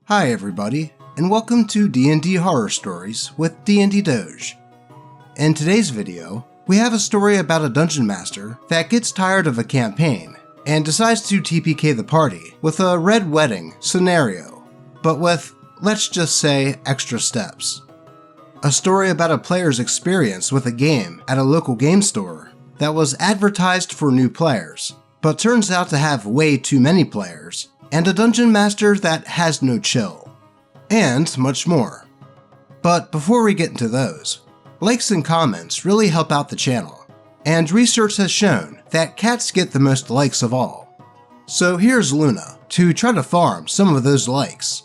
Hi everybody, and welcome to DnD Horror Stories with DnD Doge. In today's video, we have a story about a dungeon master that gets tired of a campaign and decides to TPK the party with a red wedding scenario, but with, let's just say, extra steps. A story about a player's experience with a game at a local game store that was advertised for new players, but turns out to have way too many players, and a dungeon master that has no chill, and much more. But before we get into those, likes and comments really help out the channel, and research has shown that cats get the most likes of all. So here's Luna to try to farm some of those likes.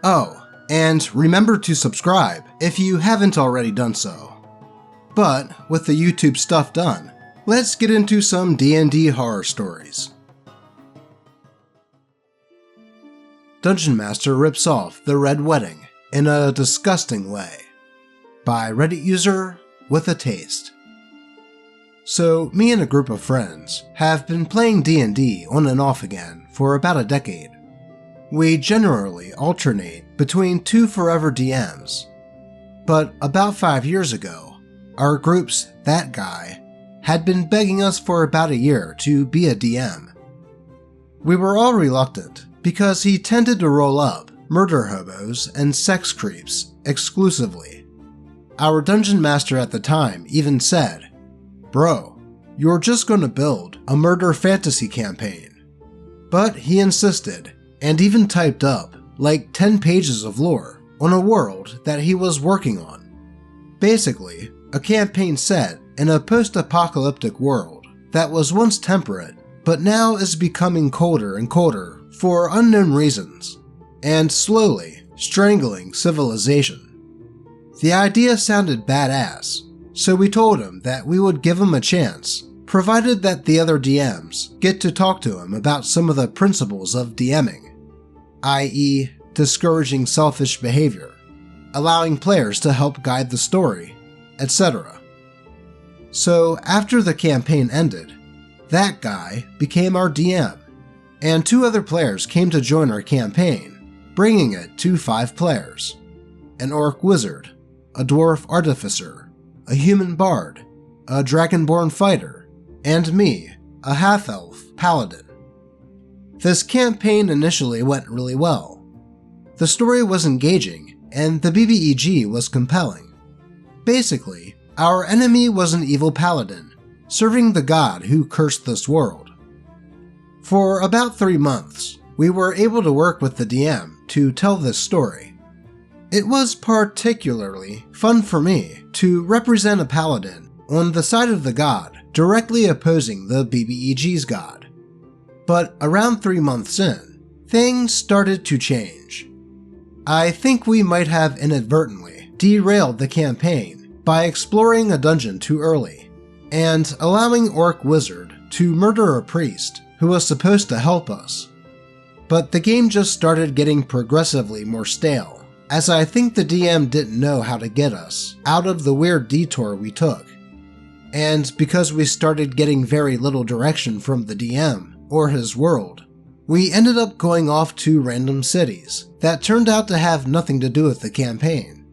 Oh, and remember to subscribe if you haven't already done so. But with the YouTube stuff done, let's get into some D&D horror stories. Dungeon Master rips off the Red Wedding in a disgusting way. By Reddit user with a taste. So me and a group of friends have been playing D&D on and off again for about a decade. We generally alternate between two forever DMs, but about 5 years ago, our group's that guy had been begging us for about a year to be a DM. We were all reluctant because he tended to roll up murder hobos and sex creeps exclusively. Our dungeon master at the time even said, "Bro, you're just gonna build a murder fantasy campaign." But he insisted, and even typed up like 10 pages of lore on a world that he was working on. Basically, a campaign set in a post-apocalyptic world that was once temperate, but now is becoming colder and colder for unknown reasons, and slowly strangling civilization. The idea sounded badass, so we told him that we would give him a chance, provided that the other DMs get to talk to him about some of the principles of DMing. i.e., discouraging selfish behavior, allowing players to help guide the story, etc. So after the campaign ended, that guy became our DM, and 2 other players came to join our campaign, bringing it to 5 players. An orc wizard, a dwarf artificer, a human bard, a dragonborn fighter, and me, a half-elf paladin. This campaign initially went really well. The story was engaging, and the BBEG was compelling. Basically, our enemy was an evil paladin, serving the god who cursed this world. For about 3 months, we were able to work with the DM to tell this story. It was particularly fun for me to represent a paladin on the side of the god directly opposing the BBEG's god. But around 3 months in, things started to change. I think we might have inadvertently derailed the campaign by exploring a dungeon too early, and allowing Orc Wizard to murder a priest who was supposed to help us. But the game just started getting progressively more stale, as I think the DM didn't know how to get us out of the weird detour we took. And because we started getting very little direction from the DM, or his world, we ended up going off to random cities that turned out to have nothing to do with the campaign.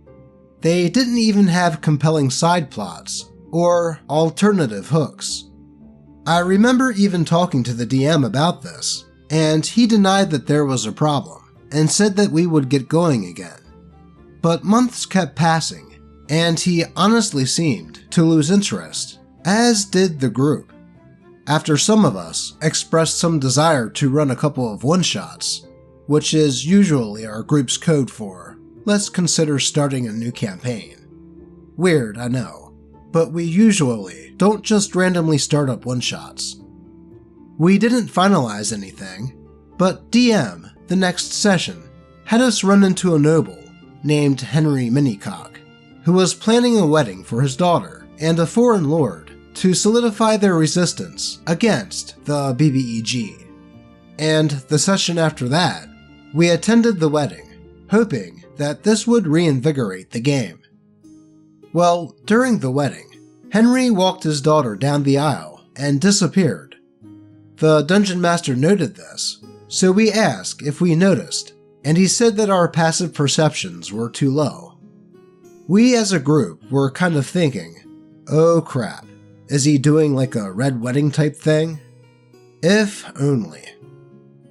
They didn't even have compelling side plots or alternative hooks. I remember even talking to the DM about this, and he denied that there was a problem and said that we would get going again. But months kept passing, and he honestly seemed to lose interest, as did the group. After some of us expressed some desire to run a couple of one-shots, which is usually our group's code for, let's consider starting a new campaign. Weird, I know, but we usually don't just randomly start up one-shots. We didn't finalize anything, but DM, the next session, had us run into a noble named Henry Minicock, who was planning a wedding for his daughter and a foreign lord to solidify their resistance against the BBEG. And the session after that, we attended the wedding, hoping that this would reinvigorate the game. Well, during the wedding, Henry walked his daughter down the aisle and disappeared. The Dungeon Master noted this, so we asked if we noticed, and he said that our passive perceptions were too low. We as a group were kind of thinking, oh crap, is he doing like a red wedding type thing? If only.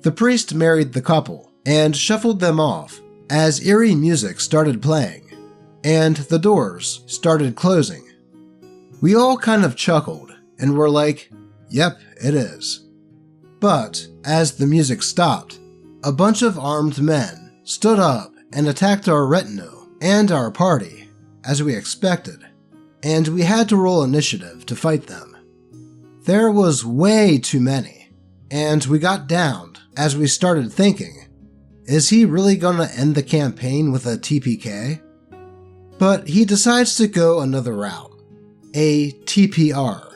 The priest married the couple and shuffled them off as eerie music started playing, and the doors started closing. We all kind of chuckled and were like, yep, it is. But as the music stopped, a bunch of armed men stood up and attacked our retinue and our party, as we expected, and we had to roll initiative to fight them. There was way too many, and we got downed as we started thinking, is he really gonna end the campaign with a TPK? But he decides to go another route, a TPR.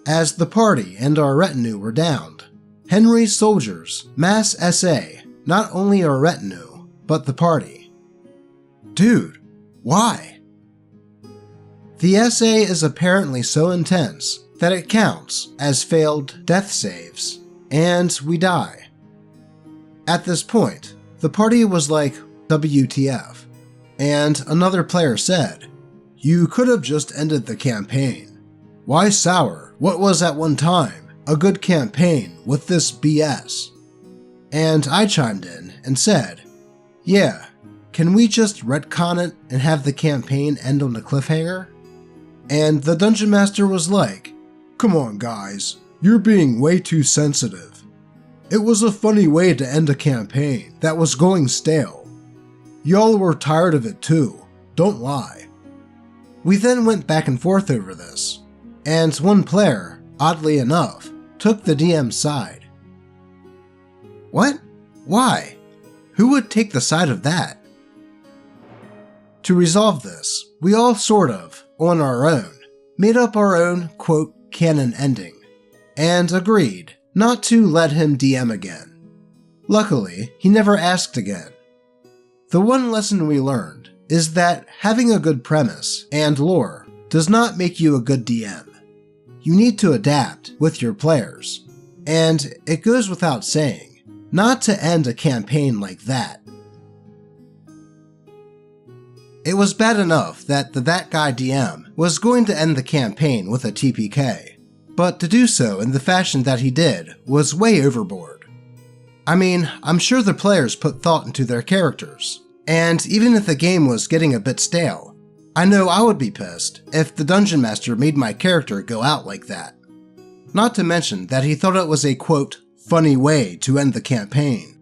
As the party and our retinue were downed, Henry's soldiers mass SA not only our retinue, but the party. Dude, why? The SA is apparently so intense that it counts as failed death saves, and we die. At this point, the party was like, WTF, and another player said, you could have just ended the campaign. Why sour what was at one time a good campaign with this BS? And I chimed in and said, yeah, can we just retcon it and have the campaign end on a cliffhanger? And the Dungeon Master was like, come on guys, you're being way too sensitive. It was a funny way to end a campaign that was going stale. Y'all were tired of it too, don't lie. We then went back and forth over this, and one player, oddly enough, took the DM's side. What? Why? Who would take the side of that? To resolve this, we all sort of, on our own, made up our own, quote, canon ending, and agreed not to let him DM again. Luckily, he never asked again. The one lesson we learned is that having a good premise and lore does not make you a good DM. You need to adapt with your players, and it goes without saying not to end a campaign like that. It was bad enough that That Guy DM was going to end the campaign with a TPK, but to do so in the fashion that he did was way overboard. I mean, I'm sure the players put thought into their characters, and even if the game was getting a bit stale, I know I would be pissed if the Dungeon Master made my character go out like that. Not to mention that he thought it was a, quote, funny way to end the campaign.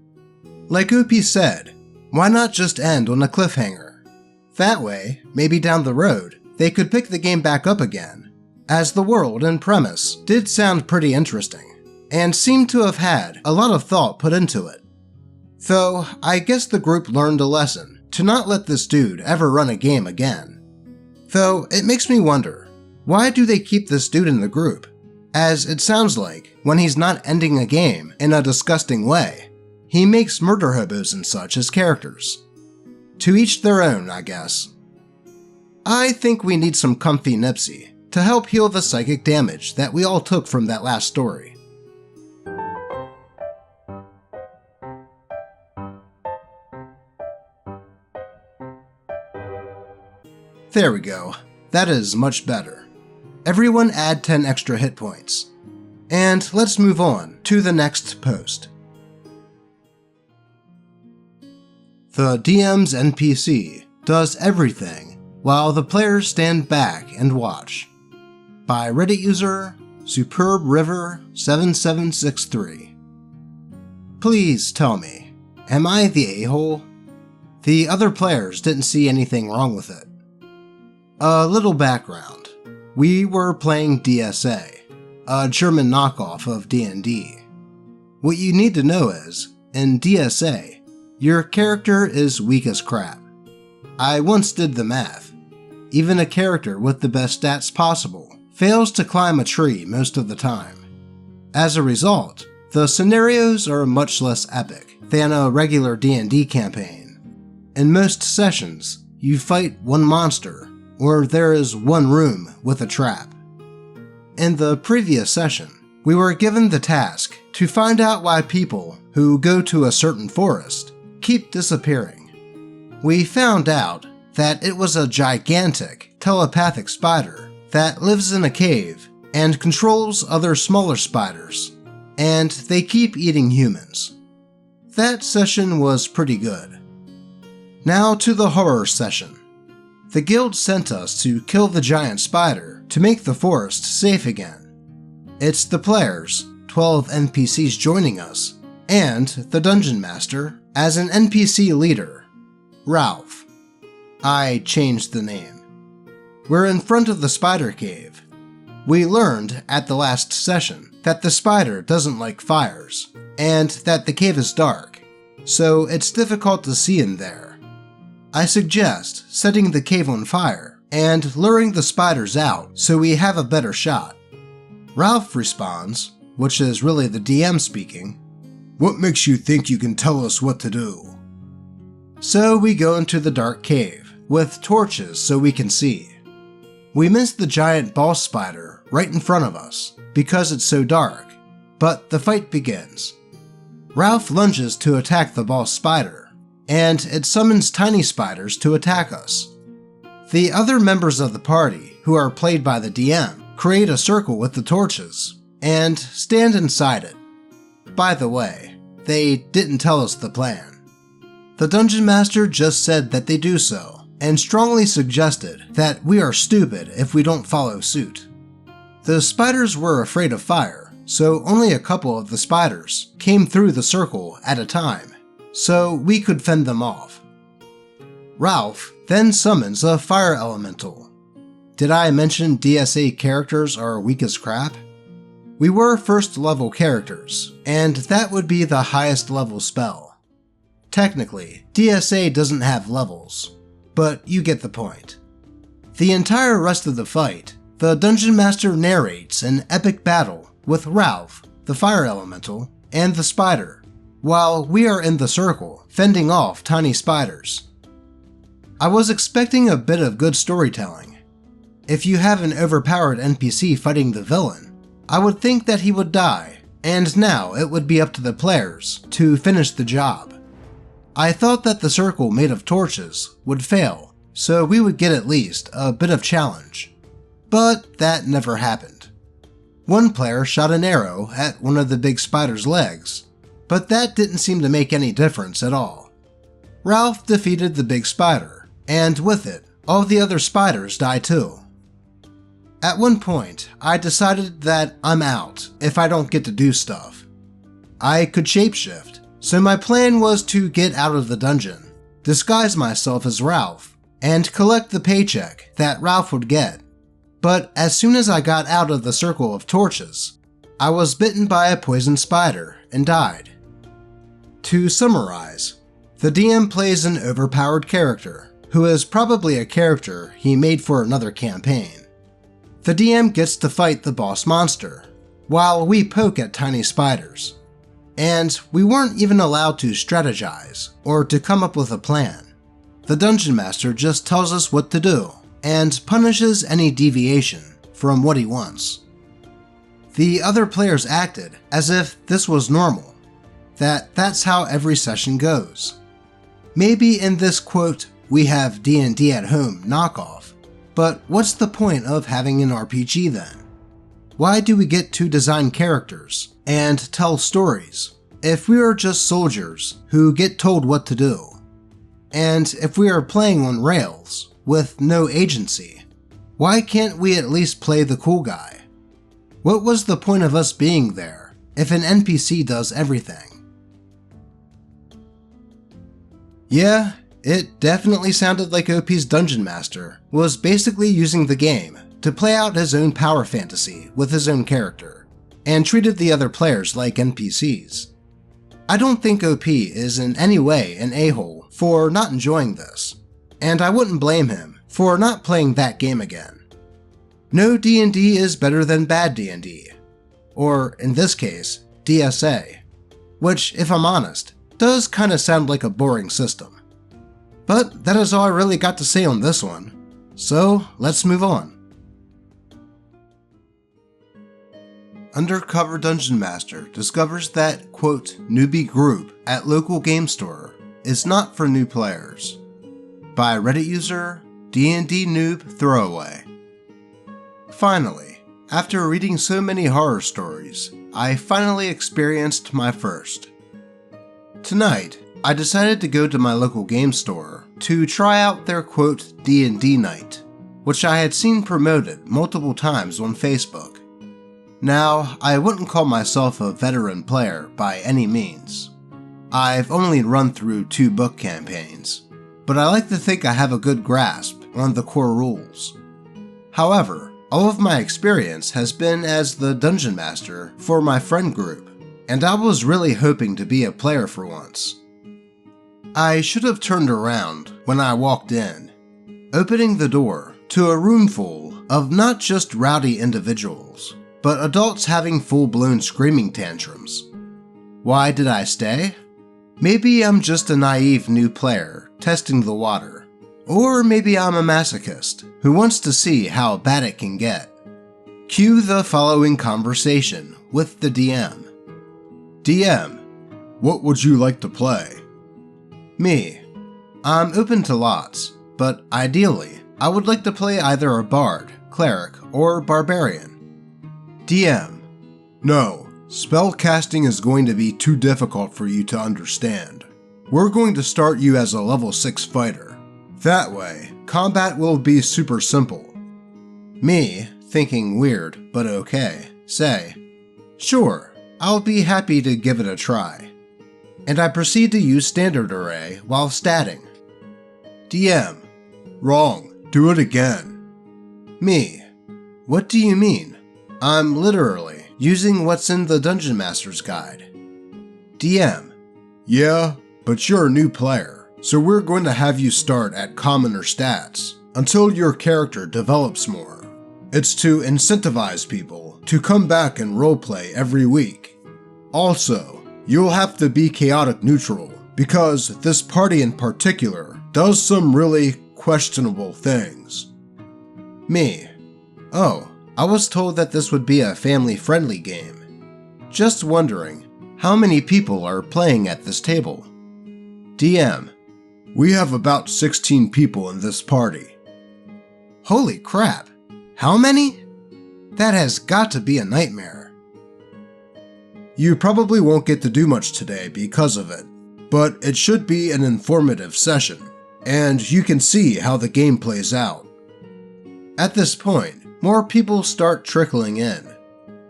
Like OP said, why not just end on a cliffhanger? That way, maybe down the road, they could pick the game back up again, as the world and premise did sound pretty interesting, and seemed to have had a lot of thought put into it. Though, I guess the group learned a lesson to not let this dude ever run a game again. Though, it makes me wonder, why do they keep this dude in the group? As it sounds like, when he's not ending a game in a disgusting way, he makes murder hobos and such as characters. To each their own, I guess. I think we need some comfy Nipsey to help heal the psychic damage that we all took from that last story. There we go. That is much better. Everyone add 10 extra hit points. And let's move on to the next post. The DM's NPC does everything while the players stand back and watch. By Reddit user SuperbRiver7763. Please tell me, am I the a-hole? The other players didn't see anything wrong with it. A little background. We were playing DSA, a German knockoff of D&D. What you need to know is, in DSA, your character is weak as crap. I once did the math. Even a character with the best stats possible fails to climb a tree most of the time. As a result, the scenarios are much less epic than a regular D&D campaign. In most sessions, you fight one monster or there is one room with a trap. In the previous session, we were given the task to find out why people who go to a certain forest keep disappearing. We found out that it was a gigantic telepathic spider that lives in a cave and controls other smaller spiders, and they keep eating humans. That session was pretty good. Now to the horror session. The guild sent us to kill the giant spider to make the forest safe again. It's the players, 12 NPCs joining us, and the dungeon master as an NPC leader, Ralph. I changed the name. We're in front of the spider cave. We learned at the last session that the spider doesn't like fires, and that the cave is dark, so it's difficult to see in there. I suggest setting the cave on fire and luring the spiders out so we have a better shot. Ralph responds, which is really the DM speaking, "What makes you think you can tell us what to do?" So we go into the dark cave, with torches so we can see. We miss the giant boss spider right in front of us, because it's so dark, but the fight begins. Ralph lunges to attack the boss spider, and it summons tiny spiders to attack us. The other members of the party, who are played by the DM, create a circle with the torches, and stand inside it. By the way, they didn't tell us the plan. The Dungeon Master just said that they do so, and strongly suggested that we are stupid if we don't follow suit. The spiders were afraid of fire, so only a couple of the spiders came through the circle at a time, so we could fend them off. Ralph then summons a fire elemental. Did I mention DSA characters are weak as crap? We were first level characters, and that would be the highest level spell. Technically, DSA doesn't have levels, but you get the point. The entire rest of the fight, the Dungeon Master narrates an epic battle with Ralph, the fire elemental, and the spider, while we are in the circle fending off tiny spiders. I was expecting a bit of good storytelling. If you have an overpowered NPC fighting the villain, I would think that he would die, and now it would be up to the players to finish the job. I thought that the circle made of torches would fail, so we would get at least a bit of challenge. But that never happened. One player shot an arrow at one of the big spider's legs, but that didn't seem to make any difference at all. Ralph defeated the big spider, and with it, all the other spiders die too. At one point, I decided that I'm out if I don't get to do stuff. I could shapeshift, so my plan was to get out of the dungeon, disguise myself as Ralph, and collect the paycheck that Ralph would get. But as soon as I got out of the circle of torches, I was bitten by a poison spider and died. To summarize, the DM plays an overpowered character, who is probably a character he made for another campaign. The DM gets to fight the boss monster, while we poke at tiny spiders. And we weren't even allowed to strategize, or to come up with a plan. The Dungeon Master just tells us what to do, and punishes any deviation from what he wants. The other players acted as if this was normal, that's how every session goes. Maybe in this quote, "we have D&D at home" knockoff, but what's the point of having an RPG then? Why do we get to design characters and tell stories if we are just soldiers who get told what to do? And if we are playing on rails with no agency, why can't we at least play the cool guy? What was the point of us being there if an NPC does everything? Yeah, it definitely sounded like OP's Dungeon Master was basically using the game to play out his own power fantasy with his own character, and treated the other players like NPCs. I don't think OP is in any way an a-hole for not enjoying this, and I wouldn't blame him for not playing that game again. No D&D is better than bad D&D, or in this case, DSA, which, if I'm honest, does kinda sound like a boring system. But that is all I really got to say on this one. So let's move on. Undercover Dungeon Master discovers that, quote, newbie group at local game store is not for new players. By Reddit user DnD Noob Throwaway. Finally, after reading so many horror stories, I finally experienced my first. Tonight, I decided to go to my local game store to try out their quote D&D night, which I had seen promoted multiple times on Facebook. Now, I wouldn't call myself a veteran player by any means. I've only run through 2 book campaigns, but I like to think I have a good grasp on the core rules. However, all of my experience has been as the Dungeon Master for my friend group, and I was really hoping to be a player for once. I should have turned around when I walked in, opening the door to a room full of not just rowdy individuals, but adults having full-blown screaming tantrums. Why did I stay? Maybe I'm just a naive new player testing the water, or maybe I'm a masochist who wants to see how bad it can get. Cue the following conversation with the DM. DM, what would you like to play? Me, I'm open to lots, but ideally, I would like to play either a bard, cleric, or barbarian. DM, no, spell casting is going to be too difficult for you to understand. We're going to start you as a level 6 fighter. That way, combat will be super simple. Me, thinking weird, but okay, say, sure, I'll be happy to give it a try. And I proceed to use standard array while statting. DM, wrong, do it again. Me, what do you mean? I'm literally using what's in the Dungeon Master's guide. DM, yeah, but you're a new player, so we're going to have you start at commoner stats until your character develops more. It's to incentivize people to come back and roleplay every week. Also, you'll have to be chaotic neutral because this party in particular does some really questionable things. Me, oh, I was told that this would be a family-friendly game. Just wondering, how many people are playing at this table? DM, we have about 16 people in this party. Holy crap, how many? That has got to be a nightmare. You probably won't get to do much today because of it, but it should be an informative session, and you can see how the game plays out. At this point, more people start trickling in.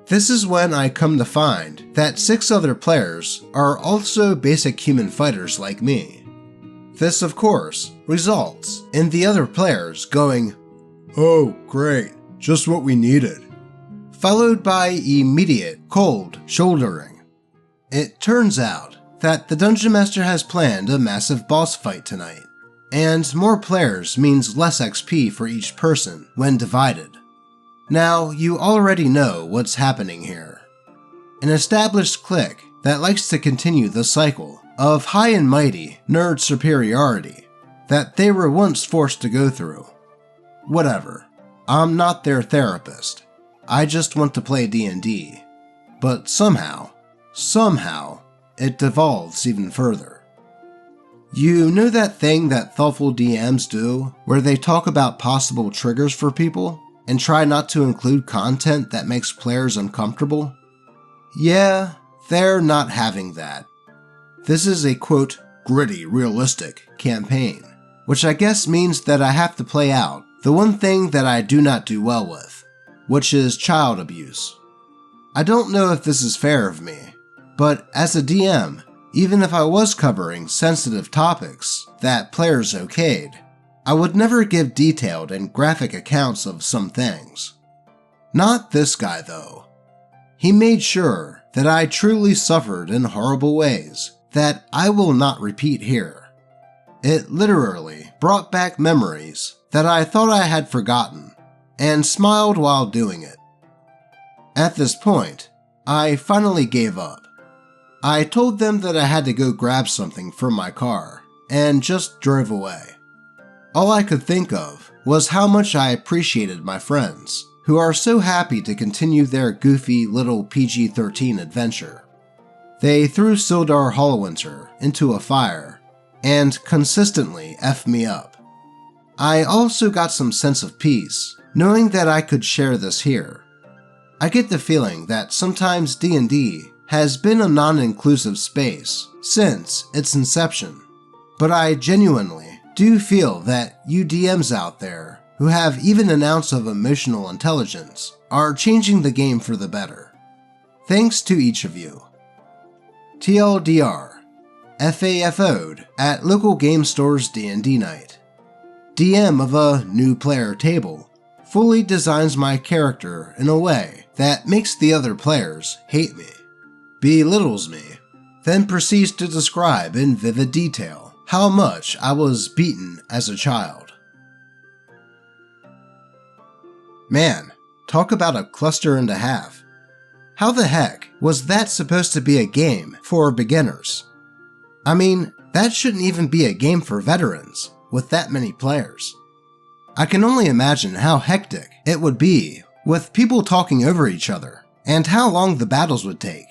This is when I come to find that 6 other players are also basic human fighters like me. This, of course, results in the other players going, "Oh, great, just what we needed," followed by immediate cold shouldering. It turns out that the Dungeon Master has planned a massive boss fight tonight, and more players means less XP for each person when divided. Now, you already know what's happening here. An established clique that likes to continue the cycle of high and mighty nerd superiority that they were once forced to go through. Whatever, I'm not their therapist. I just want to play D&D. But somehow, it devolves even further. You know that thing that thoughtful DMs do where they talk about possible triggers for people and try not to include content that makes players uncomfortable? Yeah, they're not having that. This is a quote, gritty, realistic campaign, which I guess means that I have to play out the one thing that I do not do well with, which is child abuse. I don't know if this is fair of me, but as a DM, even if I was covering sensitive topics that players okayed, I would never give detailed and graphic accounts of some things. Not this guy though. He made sure that I truly suffered in horrible ways that I will not repeat here. It literally brought back memories that I thought I had forgotten, and smiled while doing it. At this point, I finally gave up. I told them that I had to go grab something from my car, and just drove away. All I could think of was how much I appreciated my friends, who are so happy to continue their goofy little PG-13 adventure. They threw Sildar Hollowinter into a fire, and consistently F me up. I also got some sense of peace, knowing that I could share this here. I get the feeling that sometimes D&D has been a non-inclusive space since its inception, but I genuinely do feel that you DMs out there who have even an ounce of emotional intelligence are changing the game for the better. Thanks to each of you. TLDR, FAFO'd at local game store's D&D night. DM of a new player table fully designs my character in a way that makes the other players hate me, belittles me, then proceeds to describe in vivid detail how much I was beaten as a child. Man, talk about a cluster and a half. How the heck was that supposed to be a game for beginners? I mean, that shouldn't even be a game for veterans, with that many players. I can only imagine how hectic it would be with people talking over each other, and how long the battles would take.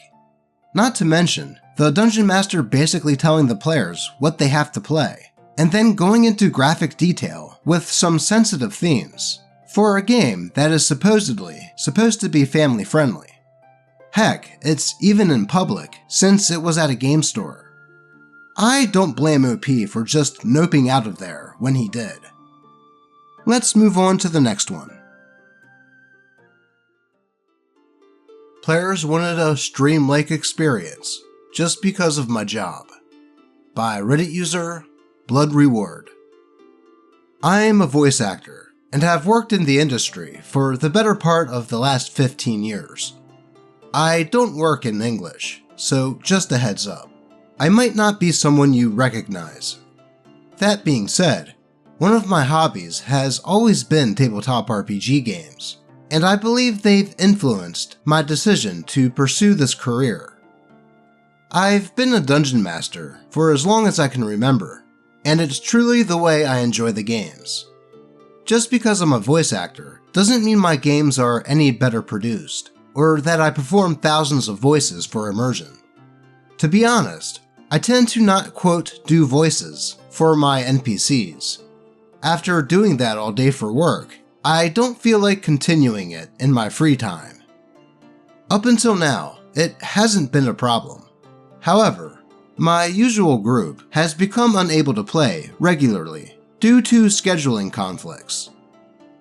Not to mention, the Dungeon Master basically telling the players what they have to play, and then going into graphic detail with some sensitive themes, for a game that is supposedly supposed to be family friendly. Heck, it's even in public, since it was at a game store. I don't blame OP for just noping out of there when he did. Let's move on to the next one. Players wanted a stream-like experience just because of my job. By Reddit user, Blood Reward. I am a voice actor and have worked in the industry for the better part of the last 15 years. I don't work in English, so just a heads up. I might not be someone you recognize. That being said, one of my hobbies has always been tabletop RPG games, and I believe they've influenced my decision to pursue this career. I've been a dungeon master for as long as I can remember, and it's truly the way I enjoy the games. Just because I'm a voice actor doesn't mean my games are any better produced, or that I perform thousands of voices for immersion. To be honest, I tend to not quote do voices for my NPCs. After doing that all day for work, I don't feel like continuing it in my free time. Up until now, it hasn't been a problem. However, my usual group has become unable to play regularly due to scheduling conflicts.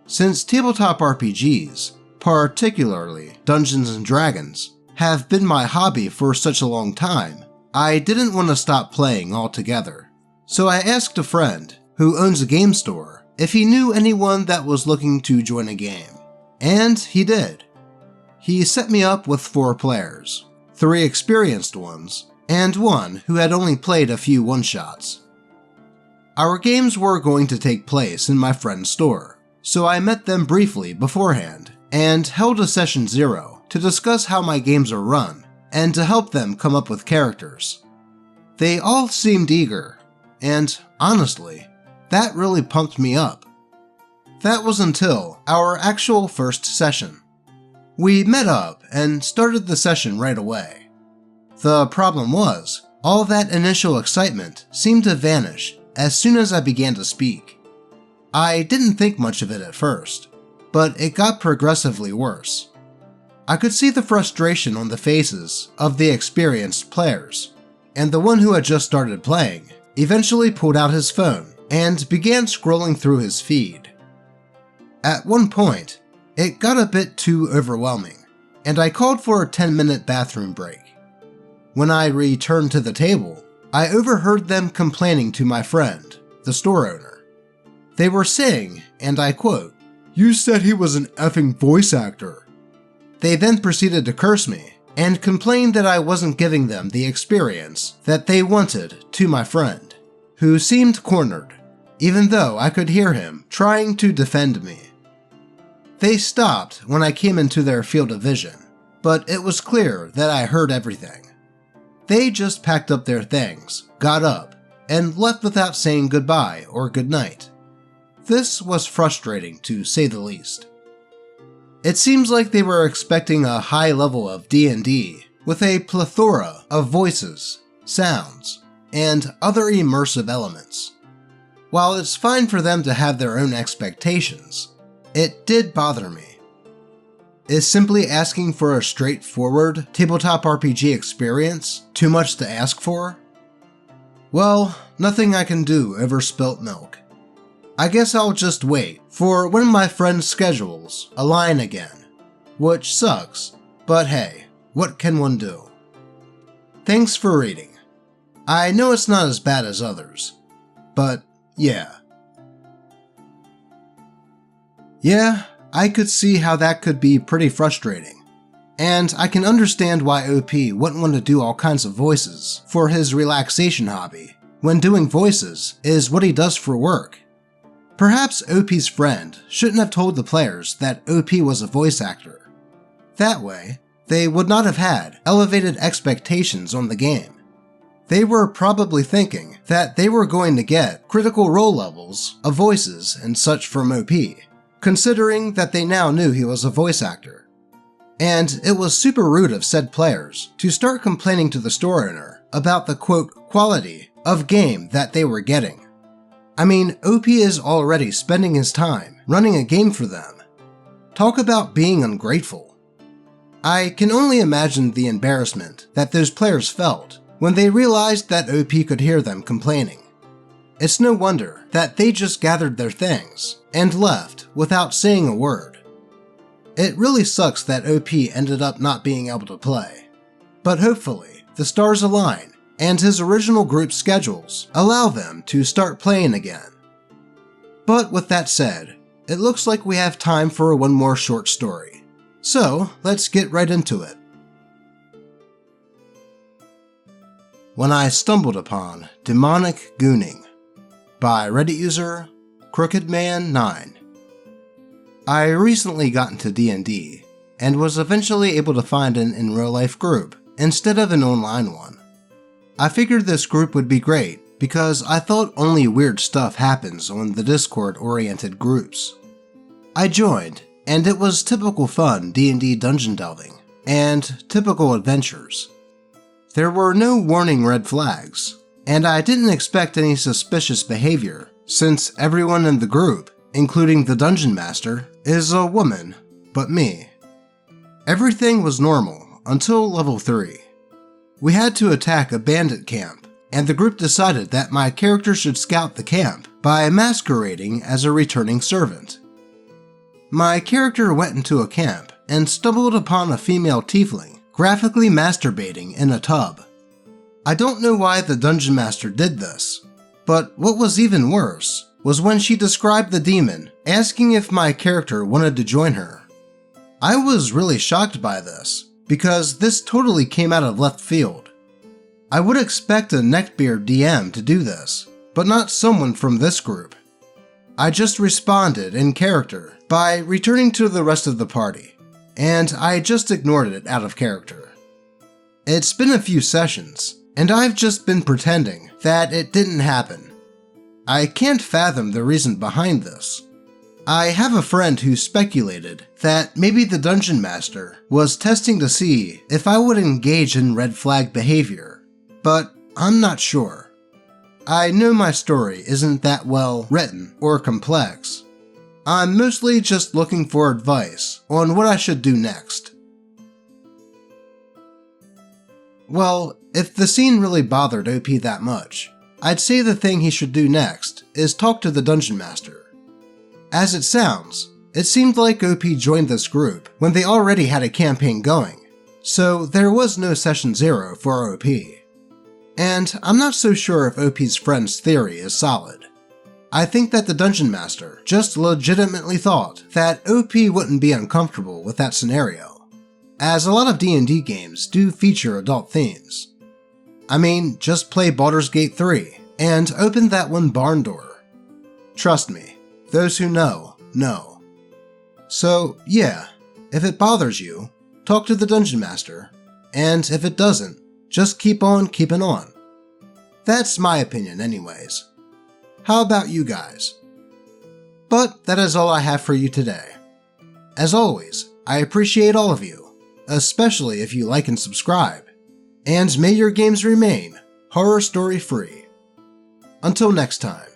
Since tabletop RPGs, particularly Dungeons & Dragons, have been my hobby for such a long time, I didn't want to stop playing altogether. So I asked a friend, who owns a game store, if he knew anyone that was looking to join a game. And he did. He set me up with 4 players, 3 experienced ones, and 1 who had only played a few one-shots. Our games were going to take place in my friend's store, so I met them briefly beforehand and held a session 0 to discuss how my games are run and to help them come up with characters. They all seemed eager, and honestly, that really pumped me up. That was until our actual first session. We met up and started the session right away. The problem was, all that initial excitement seemed to vanish as soon as I began to speak. I didn't think much of it at first, but it got progressively worse. I could see the frustration on the faces of the experienced players, and the one who had just started playing eventually pulled out his phone and began scrolling through his feed. At one point, it got a bit too overwhelming, and I called for a 10-minute bathroom break. When I returned to the table, I overheard them complaining to my friend, the store owner. They were saying, and I quote, "You said he was an effing voice actor." They then proceeded to curse me and complained that I wasn't giving them the experience that they wanted to my friend, who seemed cornered, even though I could hear him trying to defend me. They stopped when I came into their field of vision, but it was clear that I heard everything. They just packed up their things, got up, and left without saying goodbye or goodnight. This was frustrating, to say the least. It seems like they were expecting a high level of D&D with a plethora of voices, sounds, and other immersive elements. While it's fine for them to have their own expectations, it did bother me. Is simply asking for a straightforward tabletop RPG experience too much to ask for? Well, nothing I can do over spilt milk. I guess I'll just wait for when my friends' schedules align again, which sucks, but hey, what can one do? Thanks for reading. I know it's not as bad as others, but yeah. Yeah, I could see how that could be pretty frustrating, and I can understand why OP wouldn't want to do all kinds of voices for his relaxation hobby, when doing voices is what he does for work. Perhaps OP's friend shouldn't have told the players that OP was a voice actor. That way, they would not have had elevated expectations on the game. They were probably thinking that they were going to get critical role levels of voices and such from OP, considering that they now knew he was a voice actor. And it was super rude of said players to start complaining to the store owner about the quote quality of game that they were getting. I mean, OP is already spending his time running a game for them. Talk about being ungrateful. I can only imagine the embarrassment that those players felt when they realized that OP could hear them complaining. It's no wonder that they just gathered their things and left without saying a word. It really sucks that OP ended up not being able to play, but hopefully the stars align and his original group's schedules allow them to start playing again. But with that said, it looks like we have time for one more short story. So let's get right into it. When I Stumbled Upon Demonic Gooning by Reddit user CrookedMan9. I recently got into D&D and was eventually able to find an in-real-life group instead of an online one. I figured this group would be great because I thought only weird stuff happens on the Discord-oriented groups. I joined, and it was typical fun D&D dungeon delving and typical adventures. There were no warning red flags, and I didn't expect any suspicious behavior since everyone in the group, including the dungeon master, is a woman, but me. Everything was normal until level 3. We had to attack a bandit camp, and the group decided that my character should scout the camp by masquerading as a returning servant. My character went into a camp and stumbled upon a female tiefling graphically masturbating in a tub. I don't know why the dungeon master did this, but what was even worse was when she described the demon asking if my character wanted to join her. I was really shocked by this, because this totally came out of left field. I would expect a neckbeard DM to do this, but not someone from this group. I just responded in character by returning to the rest of the party, and I just ignored it out of character. It's been a few sessions, and I've just been pretending that it didn't happen. I can't fathom the reason behind this. I have a friend who speculated that maybe the dungeon master was testing to see if I would engage in red flag behavior, but I'm not sure. I know my story isn't that well written or complex. I'm mostly just looking for advice on what I should do next. Well, if the scene really bothered OP that much, I'd say the thing he should do next is talk to the dungeon master. As it sounds, it seemed like OP joined this group when they already had a campaign going, so there was no session 0 for OP. And I'm not so sure if OP's friend's theory is solid. I think that the dungeon master just legitimately thought that OP wouldn't be uncomfortable with that scenario, as a lot of D&D games do feature adult themes. I mean, just play Baldur's Gate 3 and open that one barn door. Trust me. Those who know, know. So, yeah, if it bothers you, talk to the dungeon master, and if it doesn't, just keep on keeping on. That's my opinion anyways. How about you guys? But that is all I have for you today. As always, I appreciate all of you, especially if you like and subscribe, and may your games remain horror story free. Until next time.